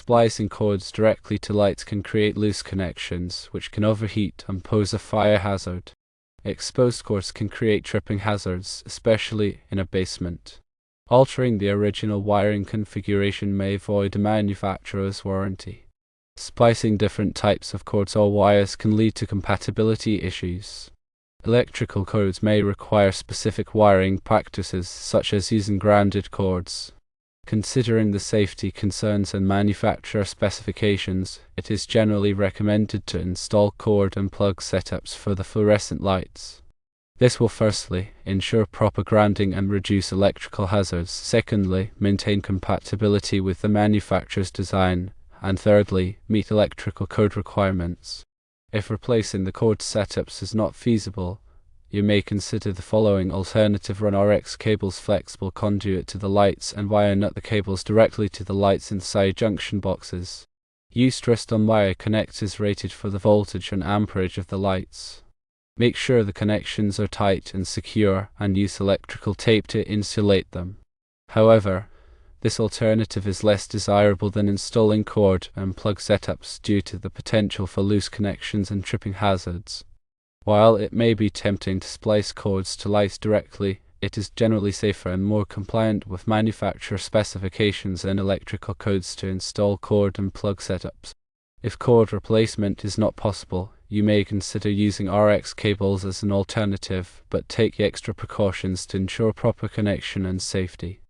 Splicing cords directly to lights can create loose connections, which can overheat and pose a fire hazard. Exposed cords can create tripping hazards, especially in a basement. Altering the original wiring configuration may void a manufacturer's warranty. Splicing different types of cords or wires can lead to compatibility issues. Electrical codes may require specific wiring practices, such as using grounded cords. Considering the safety concerns and manufacturer specifications, it is generally recommended to install cord and plug setups for the fluorescent lights. This will firstly ensure proper grounding and reduce electrical hazards, secondly, maintain compatibility with the manufacturer's design, and thirdly, meet electrical code requirements. If replacing the cord setups is not feasible, you may consider the following alternative: run RX cables flexible conduit to the lights and wire nut the cables directly to the lights inside junction boxes. Use twist-on wire connectors rated for the voltage and amperage of the lights. Make sure the connections are tight and secure, and use electrical tape to insulate them. However, this alternative is less desirable than installing cord and plug setups due to the potential for loose connections and tripping hazards. While it may be tempting to splice cords to lights directly, it is generally safer and more compliant with manufacturer specifications and electrical codes to install cord and plug setups. If cord replacement is not possible, you may consider using RX cables as an alternative, but take extra precautions to ensure proper connection and safety.